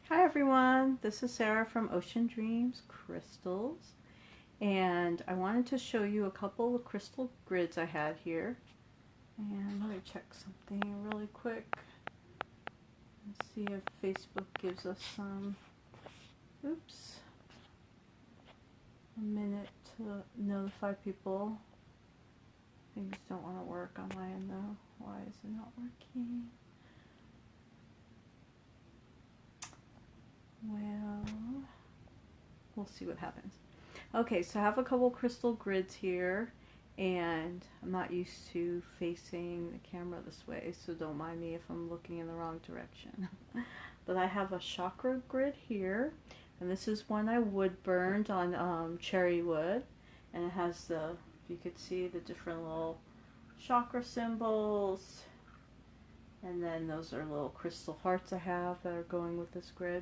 Hi everyone, this is Sarah from Ocean Dreams Crystals, and I wanted to show you a couple of crystal grids I had here. And let me check something really quick and see if Facebook gives us a minute to notify people. Things don't want to work on my end though. Why is it not working? Well, we'll see what happens. Okay, so I have a couple crystal grids here, and I'm not used to facing the camera this way, so don't mind me if I'm looking in the wrong direction. But I have a chakra grid here, and this is one I wood burned on cherry wood, and it has the, if you could see, the different little chakra symbols, and then those are little crystal hearts I have that are going with this grid.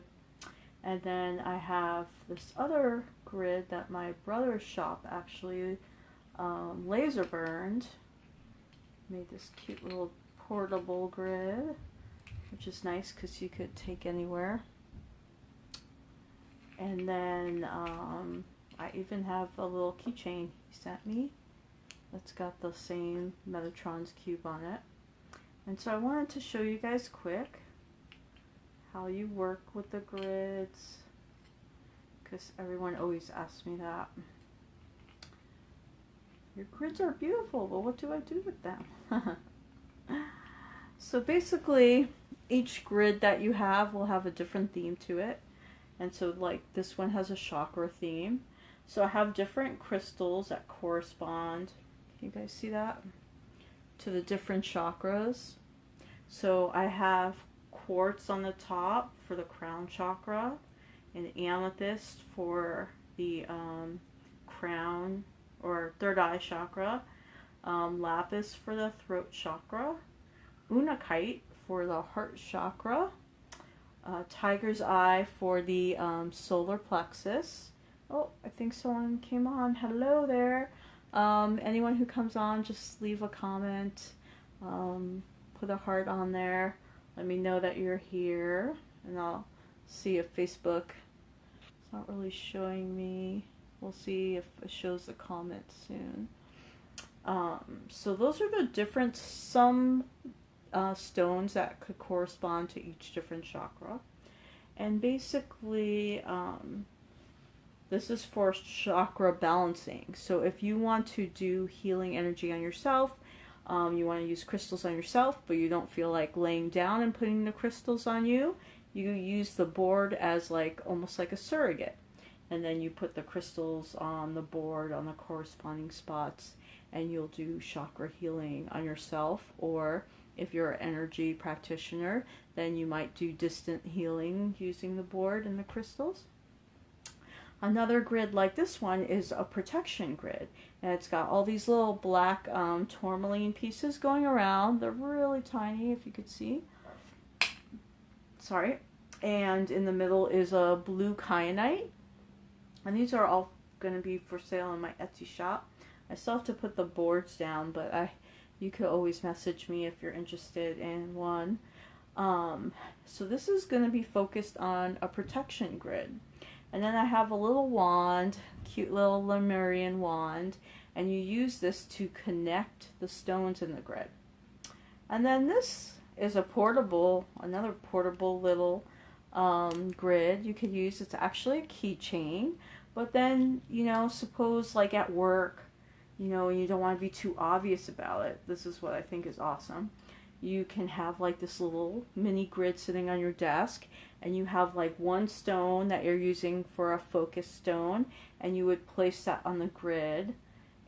And then I have this other grid that my brother's shop actually laser burned. Made this cute little portable grid, which is nice because you could take anywhere. And then I even have a little keychain he sent me that's got the same Metatron's cube on it. And so I wanted to show you guys quick how you work with the grids, because everyone always asks me that. Your grids are beautiful, but what do I do with them? So basically, each grid that you have will have a different theme to it. And so like this one has a chakra theme. So I have different crystals that correspond, can you guys see that? To the different chakras. So I have quartz on the top for the crown chakra, and amethyst for the crown or third eye chakra, lapis for the throat chakra, unakite for the heart chakra, tiger's eye for the solar plexus. Oh, I think someone came on. Hello there. Anyone who comes on, just leave a comment, put a heart on there. Let me know that you're here, and I'll see if Facebook, it's not really showing me. We'll see if it shows the comment soon. So those are the different, some stones that could correspond to each different chakra. And basically, this is for chakra balancing. So if you want to do healing energy on yourself, you want to use crystals on yourself, but you don't feel like laying down and putting the crystals on you, you use the board as like almost like a surrogate. And then you put the crystals on the board on the corresponding spots, and you'll do chakra healing on yourself. Or if you're an energy practitioner, then you might do distant healing using the board and the crystals. Another grid like this one is a protection grid, and it's got all these little black tourmaline pieces going around. They're really tiny, if you could see. Sorry. And in the middle is a blue kyanite, and these are all going to be for sale in my Etsy shop. I still have to put the boards down, but you could always message me if you're interested in one. So this is going to be focused on a protection grid. And then I have a little wand, cute little Lemurian wand, and you use this to connect the stones in the grid. And then this is a portable, another portable little grid you could use. It's actually a keychain, but then, you know, suppose like at work, you know, you don't want to be too obvious about it. This is what I think is awesome. You can have like this little mini grid sitting on your desk, and you have like one stone that you're using for a focus stone, and you would place that on the grid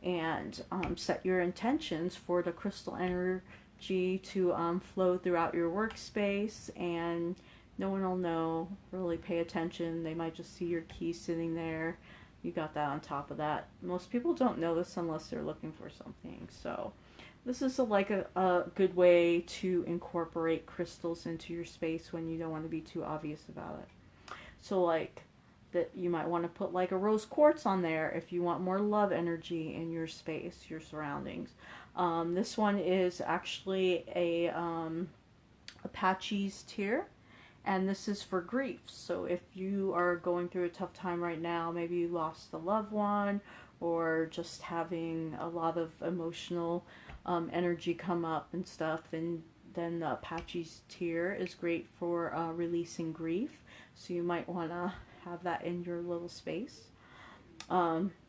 and set your intentions for the crystal energy to flow throughout your workspace, and no one will know, really pay attention. They might just see your key sitting there. You got that on top of that. Most people don't know this unless they're looking for something. So this is like a good way to incorporate crystals into your space when you don't want to be too obvious about it. So like that, you might want to put like a rose quartz on there if you want more love energy in your space, your surroundings. This one is actually a Apache's tear, And this is for grief. So if you are going through a tough time right now, maybe you lost a loved one, or just having a lot of emotional energy come up and stuff, and then the Apache's Tear is great for releasing grief. So you might want to have that in your little space.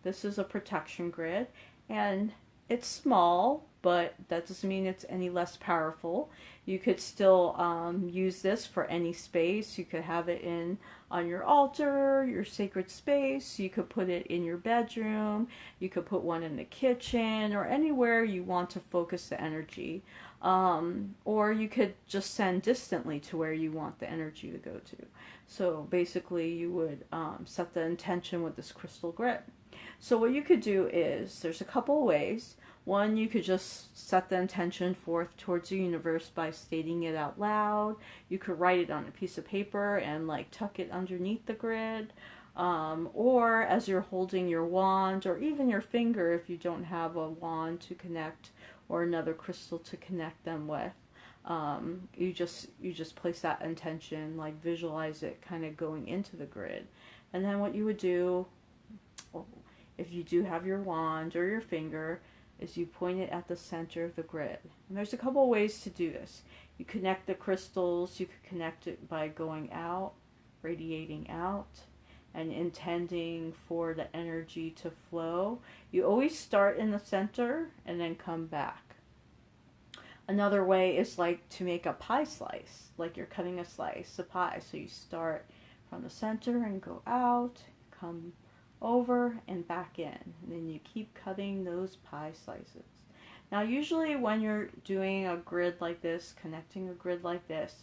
This is a protection grid, and it's small, but that doesn't mean it's any less powerful. You could still use this for any space. You could have it in on your altar, your sacred space. You could put it in your bedroom. You could put one in the kitchen, or anywhere you want to focus the energy. Or you could just send distantly to where you want the energy to go to. So basically you would set the intention with this crystal grid. So what you could do is, there's a couple of ways. One, you could just set the intention forth towards the universe by stating it out loud. You could write it on a piece of paper and like tuck it underneath the grid. Or as you're holding your wand, or even your finger if you don't have a wand to connect or another crystal to connect them with. You just place that intention, like visualize it kind of going into the grid. And then what you would do, if you do have your wand or your finger, is you point it at the center of the grid. And there's a couple of ways to do this. You connect the crystals. You could connect it by going out, radiating out, and intending for the energy to flow. You always start in the center and then come back. Another way is like to make a pie slice, like you're cutting a slice of pie. So you start from the center and go out, come over and back in, and then you keep cutting those pie slices. Now usually when you're doing a grid like this, connecting a grid like this,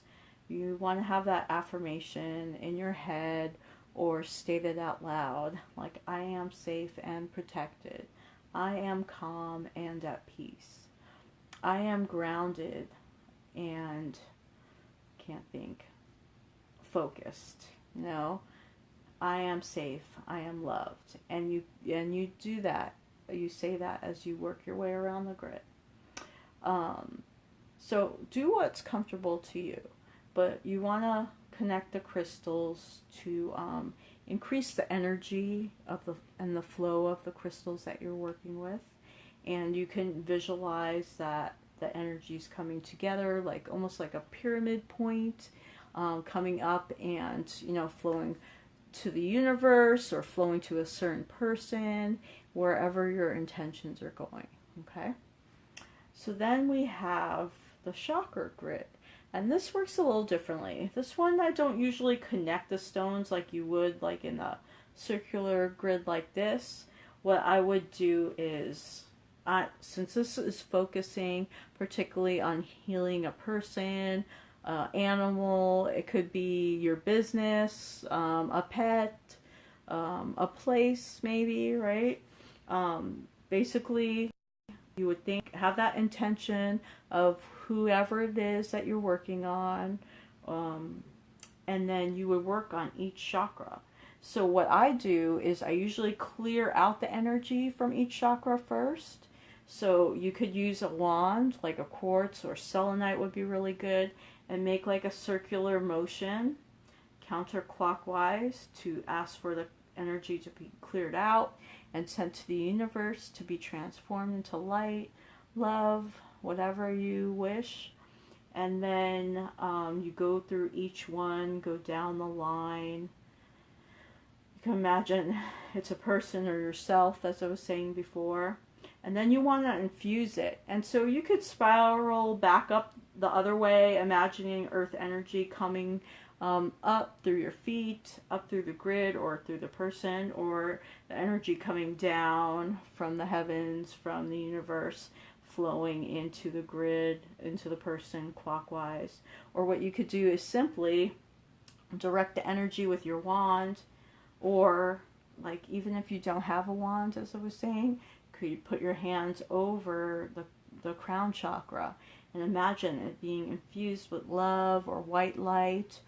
you want to have that affirmation in your head or state it out loud, like I am safe and protected, I am calm and at peace, I am grounded and focused, I am safe, I am loved. And you do that, you say that as you work your way around the grid. So do what's comfortable to you, but you want to connect the crystals to increase the energy of and the flow of the crystals that you're working with. And you can visualize that the energy is coming together, like almost like a pyramid point, coming up and flowing to the universe or flowing to a certain person, wherever your intentions are going. Okay, so then we have the chakra grid, and this works a little differently. This one, I don't usually connect the stones like you would like in a circular grid like this. What I would do is, since this is focusing particularly on healing a person, animal, it could be your business, a pet, a place maybe, right? Basically, you would have that intention of whoever it is that you're working on, and then you would work on each chakra. So what I do is I usually clear out the energy from each chakra first. So you could use a wand, like a quartz or selenite would be really good, and make like a circular motion counterclockwise to ask for the energy to be cleared out and sent to the universe to be transformed into light, love, whatever you wish. And then you go through each one, go down the line. You can imagine it's a person or yourself, as I was saying before. And then you want to infuse it. And so you could spiral back up the other way, imagining earth energy coming up through your feet, up through the grid, or through the person, or the energy coming down from the heavens, from the universe, flowing into the grid, into the person clockwise. Or what you could do is simply direct the energy with your wand, or like even if you don't have a wand, as I was saying, could you put your hands over the crown chakra and imagine it being infused with love or white light,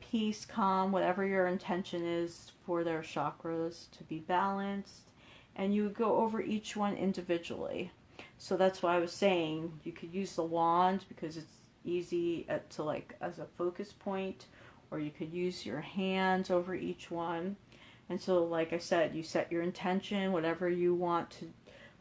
peace, calm, whatever your intention is for their chakras to be balanced. And you would go over each one individually. So that's why I was saying you could use the wand because it's easy to like as a focus point, or you could use your hands over each one. And so, like I said, you set your intention, whatever you want to,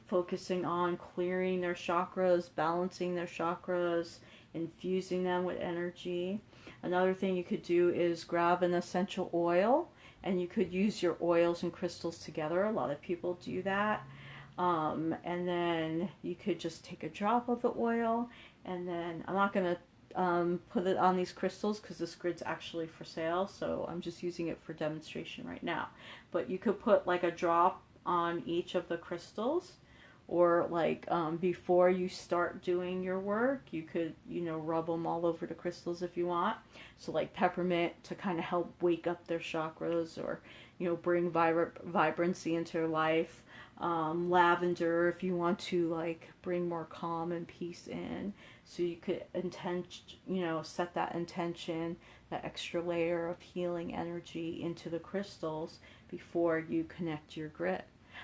focusing on clearing their chakras, balancing their chakras, infusing them with energy. Another thing you could do is grab an essential oil, and you could use your oils and crystals together. A lot of people do that. And then you could just take a drop of the oil, and then I'm not going to put it on these crystals because this grid's actually for sale, so I'm just using it for demonstration right now. But you could put like a drop on each of the crystals, or like before you start doing your work, you could, you know, rub them all over the crystals if you want. So like peppermint to kind of help wake up their chakras, or, you know, bring vibrancy into their life. Lavender if you want to like bring more calm and peace in. So you could set that intention, that extra layer of healing energy into the crystals before you connect your grid.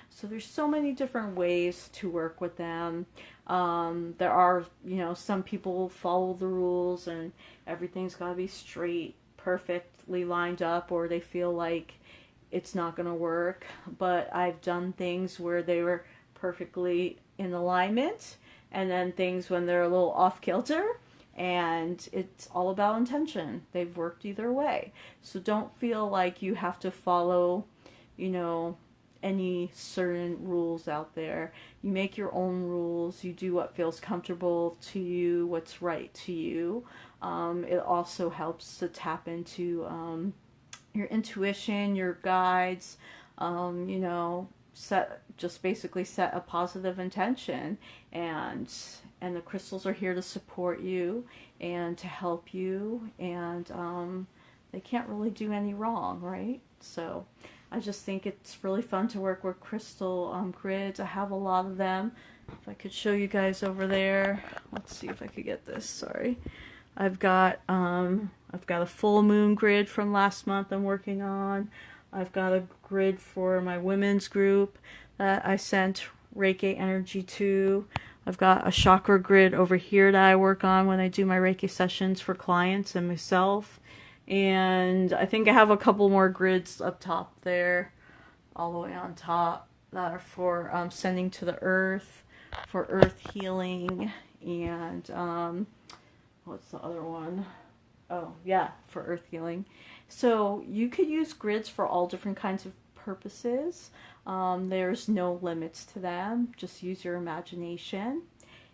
So there's so many different ways to work with them. There are, you know, some people follow the rules and everything's got to be straight, perfectly lined up, or they feel like it's not going to work. But I've done things where they were perfectly in alignment, and then things when they're a little off kilter, and it's all about intention. They've worked either way. So don't feel like you have to follow, you know, any certain rules out there. You make your own rules. You do what feels comfortable to you, what's right to you. It also helps to tap into your intuition, your guides. You know, basically set a positive intention, and the crystals are here to support you and to help you, and they can't really do any wrong, right? So I just think it's really fun to work with crystal grids. I have a lot of them. If I could show you guys over there. Let's see if I could get this. Sorry. I've got a full moon grid from last month I'm working on. I've got a grid for my women's group that I sent Reiki energy to. I've got a chakra grid over here that I work on when I do my Reiki sessions for clients and myself. And I think I have a couple more grids up top there, all the way on top, that are for sending to the earth, for earth healing, and what's the other one? Oh, yeah, for earth healing. So you could use grids for all different kinds of purposes. There's no limits to them. Just use your imagination.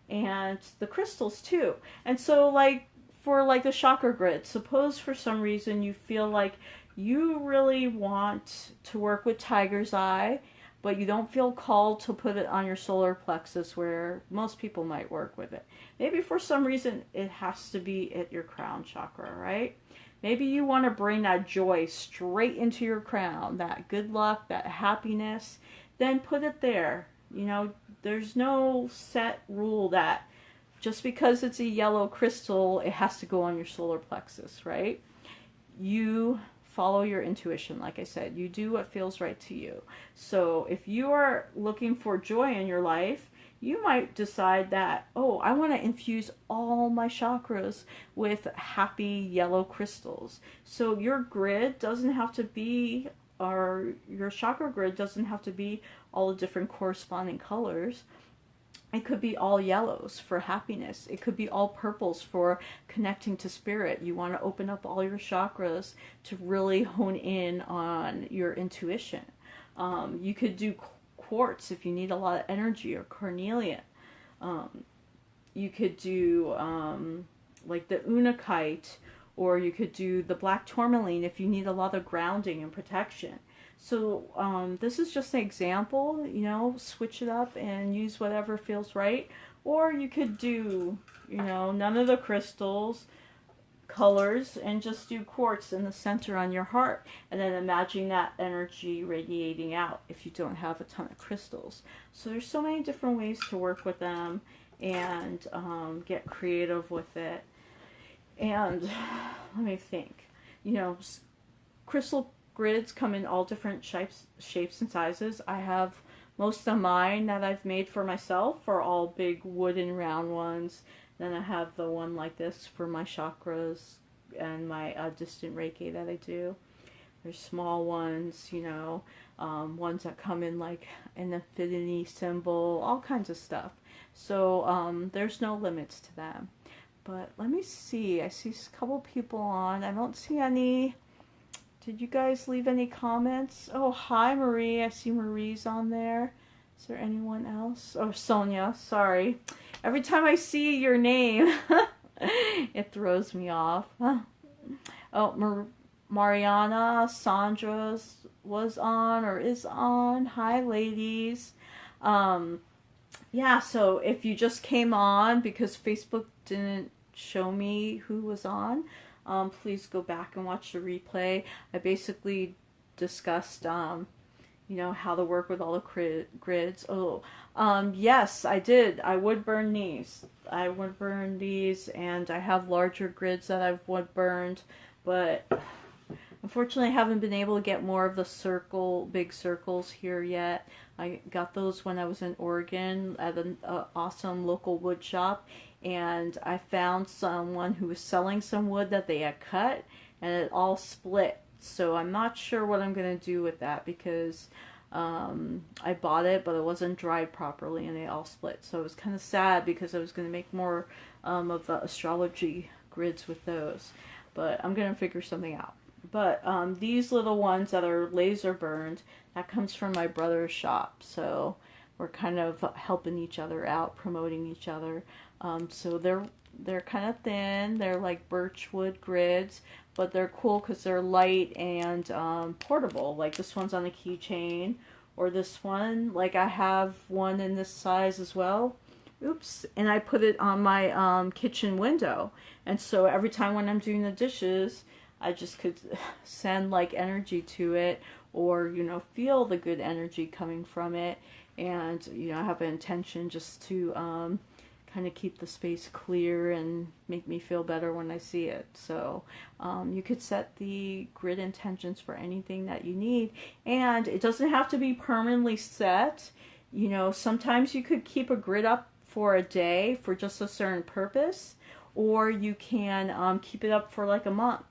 And the crystals too. And so like for like the chakra grid, suppose for some reason you feel like you really want to work with tiger's eye, but you don't feel called to put it on your solar plexus where most people might work with it. Maybe for some reason it has to be at your crown chakra, right? Maybe you want to bring that joy straight into your crown, that good luck, that happiness, then put it there. You know, there's no set rule that just because it's a yellow crystal, it has to go on your solar plexus, right? You follow your intuition, like I said. You do what feels right to you. So if you are looking for joy in your life, you might decide that, oh, I want to infuse all my chakras with happy yellow crystals. So your grid doesn't have to be, or your chakra grid doesn't have to be all the different corresponding colors. It could be all yellows for happiness. It could be all purples for connecting to spirit. You want to open up all your chakras to really hone in on your intuition. You could do quartz if you need a lot of energy, or carnelian. You could do like the unakite, or you could do the black tourmaline if you need a lot of grounding and protection. So this is just an example, you know, switch it up and use whatever feels right. Or you could do, you know, none of the crystals, colors, and just do quartz in the center on your heart. And then imagine that energy radiating out if you don't have a ton of crystals. So there's so many different ways to work with them and get creative with it. And let me think, you know, crystal grids come in all different shapes and sizes. I have most of mine that I've made for myself are all big wooden round ones. Then I have the one like this for my chakras, and my distant Reiki that I do. There's small ones, you know, ones that come in like an infinity symbol, all kinds of stuff. So there's no limits to them. But let me see. I see a couple people on. I don't see any. Did you guys leave any comments? Oh, hi, Marie. I see Marie's on there. Is there anyone else? Oh, Sonia. Sorry. Every time I see your name, it throws me off. Oh, Mariana, Sandra's was on or is on. Hi, ladies. Yeah, so if you just came on because Facebook didn't show me who was on, please go back and watch the replay. I basically discussed, you know, how to work with all the grids. Oh, yes, I did. I wood burn these. I wood burn these, and I have larger grids that I've wood burned, but unfortunately I haven't been able to get more of the big circles here yet. I got those when I was in Oregon at an awesome local wood shop, and I found someone who was selling some wood that they had cut, and it all split. So I'm not sure what I'm going to do with that because I bought it, but it wasn't dried properly, and they all split. So it was kind of sad because I was going to make more of the astrology grids with those. But I'm going to figure something out. But these little ones that are laser burned, that comes from my brother's shop. So we're kind of helping each other out, promoting each other. So they're kind of thin. They're like birchwood grids, but they're cool because they're light and portable. Like this one's on a keychain, or this one. Like I have one in this size as well. Oops. And I put it on my kitchen window. And so every time when I'm doing the dishes, I just could send like energy to it, or, you know, feel the good energy coming from it. And, you know, I have an intention just to kind of keep the space clear and make me feel better when I see it. So you could set the grid intentions for anything that you need. And it doesn't have to be permanently set. You know, sometimes you could keep a grid up for a day for just a certain purpose, or you can keep it up for like a month.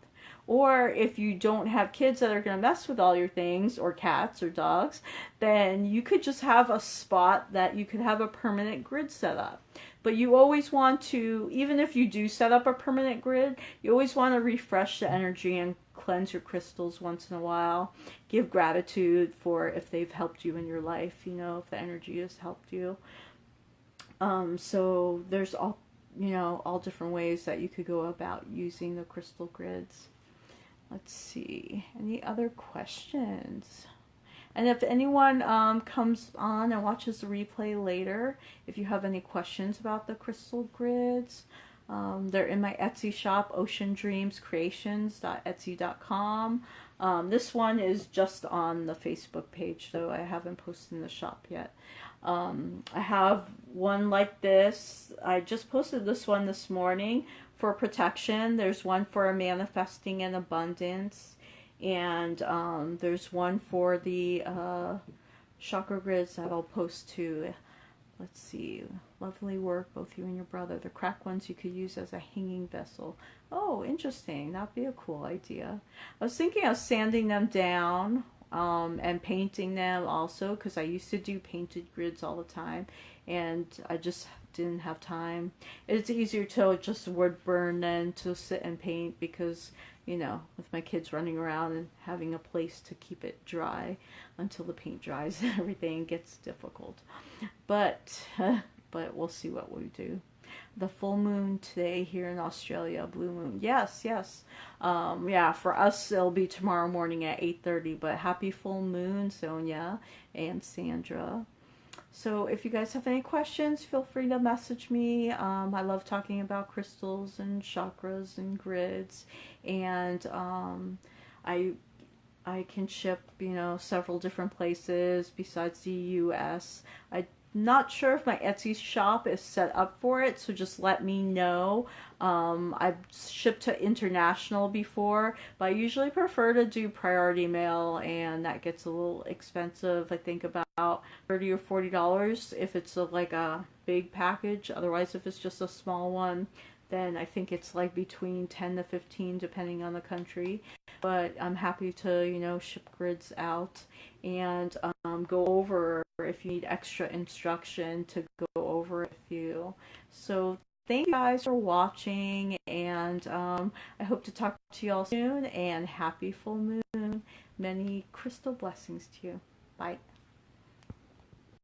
Or if you don't have kids that are going to mess with all your things, or cats or dogs, then you could just have a spot that you could have a permanent grid set up. But you always want to, even if you do set up a permanent grid, you always want to refresh the energy and cleanse your crystals once in a while. Give gratitude for if they've helped you in your life, you know, if the energy has helped you. So there's all, you know, all different ways that you could go about using the crystal grids. Let's see, any other questions? And if anyone comes on and watches the replay later, if you have any questions about the crystal grids, they're in my Etsy shop, oceandreamscreations.etsy.com. This one is just on the Facebook page, so I haven't posted in the shop yet. I have one like this. I just posted this one this morning for protection. There's one for manifesting in abundance, and there's one for the chakra grids that I'll post too. Let's see, lovely work, both you and your brother. The cracked ones you could use as a hanging vessel. Oh, interesting. That'd be a cool idea. I was thinking of sanding them down and painting them also, because I used to do painted grids all the time, and I just didn't have time. It's easier to just wood burn than to sit and paint, because, you know, with my kids running around and having a place to keep it dry until the paint dries and everything gets difficult. But we'll see what we do. The full moon today here in Australia, blue moon. Yes. Yeah, for us it'll be tomorrow morning at 8:30, but happy full moon, Sonia and Sandra. So if you guys have any questions, feel free to message me. I love talking about crystals and chakras and grids, and I can ship, you know, several different places besides the US. I'm not sure if my Etsy shop is set up for it, so just let me know. I've shipped to international before, but I usually prefer to do priority mail, and that gets a little expensive. I think about $30 or $40 if it's like a big package. Otherwise, if it's just a small one, then I think it's like between 10 to 15 depending on the country. But I'm happy to, you know, ship grids out and go over if you need extra instruction to go over with you. So thank you guys for watching, and I hope to talk to you all soon, and happy full moon. Many crystal blessings to you. Bye.